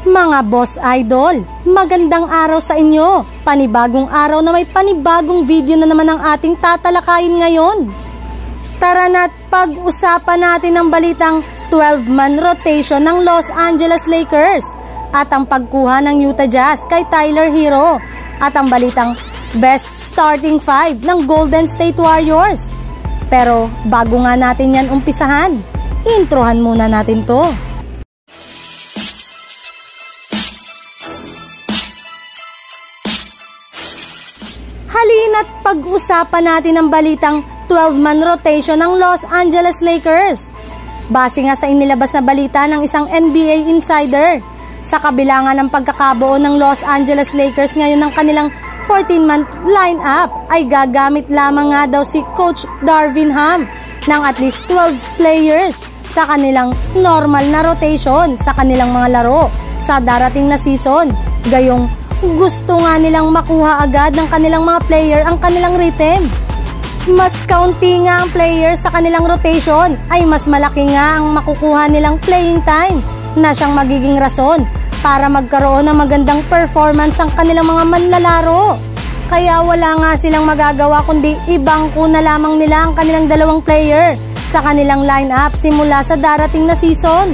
Mga boss idol, magandang araw sa inyo. Panibagong araw na may panibagong video na naman ang ating tatalakayin ngayon. Tara na't pag-usapan natin ang balitang 12-man rotation ng Los Angeles Lakers at ang pagkuha ng Utah Jazz kay Tyler Herro at ang balitang best starting 5 ng Golden State Warriors. Pero bago nga natin yan umpisahan, introhan muna natin to. Halina't pag-usapan natin ang balitang 12-man rotation ng Los Angeles Lakers. Base nga sa inilabas na balita ng isang NBA insider, sa kabila nga ng pagkakabuo ng Los Angeles Lakers ngayon ng kanilang 14-man lineup, ay gagamit lamang nga daw si Coach Darvin Ham ng at least 12 players sa kanilang normal na rotation sa kanilang mga laro sa darating na season. Gayong gusto nga nilang makuha agad ng kanilang mga player ang kanilang rhythm. Mas kaunti nga ang player sa kanilang rotation ay mas malaki nga ang makukuha nilang playing time na siyang magiging rason para magkaroon ng magandang performance ang kanilang mga manlalaro. Kaya wala nga silang magagawa kundi ibangko na lamang nila ang kanilang dalawang player sa kanilang lineup simula sa darating na season.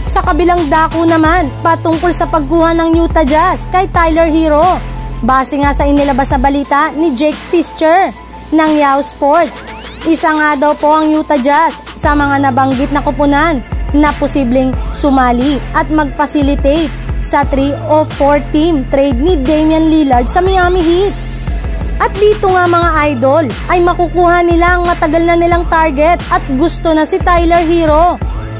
Sa kabilang dako naman, patungkol sa pagkuha ng Utah Jazz kay Tyler Herro. Base nga sa inilabas na balita ni Jake Fischer ng Yahoo Sports, isa nga daw po ang Utah Jazz sa mga nabanggit na koponan na posibleng sumali at mag-facilitate sa 3 o 4 team trade ni Damian Lillard sa Miami Heat. At dito nga mga idol ay makukuha nila ang matagal na nilang target at gusto na si Tyler Herro.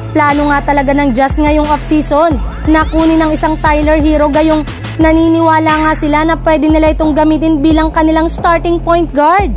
Plano nga talaga ng Jazz ngayong off-season na kunin ng isang Tyler Herro, gayong naniniwala nga sila na pwede nila itong gamitin bilang kanilang starting point guard.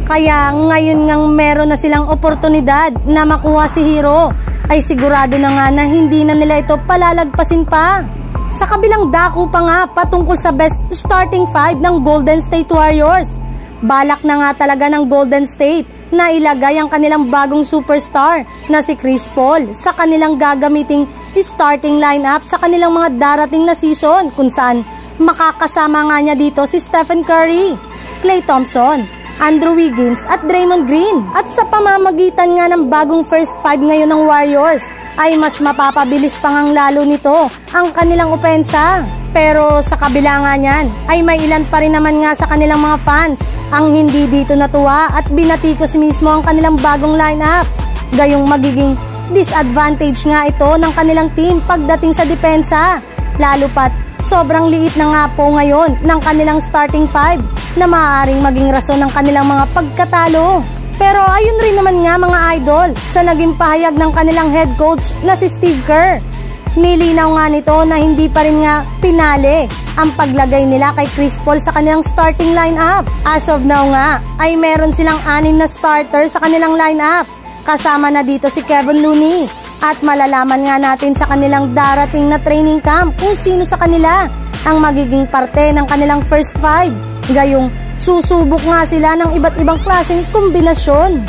Kaya ngayon ngang meron na silang oportunidad na makuha si Herro, ay sigurado na nga na hindi na nila ito palalagpasin pa. Sa kabilang dako pa nga patungkol sa best starting 5 ng Golden State Warriors, balak na nga talaga ng Golden State na ilagay ang kanilang bagong superstar na si Chris Paul sa kanilang gagamiting starting lineup sa kanilang mga darating na season, kung saan makakasama nga niya dito si Stephen Curry, Klay Thompson, Andrew Wiggins at Draymond Green. At sa pamamagitan nga ng bagong first 5 ngayon ng Warriors ay mas mapapabilis pa ngang lalo nito ang kanilang opensa. Pero sa kabila nga niyan ay may ilan pa rin naman nga sa kanilang mga fans ang hindi dito natuwa at binatikos mismo ang kanilang bagong lineup. Gayong magiging disadvantage nga ito ng kanilang team pagdating sa depensa. Lalo pat sobrang liit na nga po ngayon ng kanilang starting 5 na maaaring maging rason ng kanilang mga pagkatalo. Pero ayun rin naman nga mga idol sa naging pahayag ng kanilang head coach na si Steve Kerr. Nilinaw nga nito na hindi pa rin nga pinali ang paglagay nila kay Chris Paul sa kanilang starting lineup. As of now nga ay meron silang 6 na starter sa kanilang lineup. Kasama na dito si Kevin Looney. At malalaman nga natin sa kanilang darating na training camp kung sino sa kanila ang magiging parte ng kanilang first 5. Gayong susubok nga sila ng iba't ibang klaseng kombinasyon.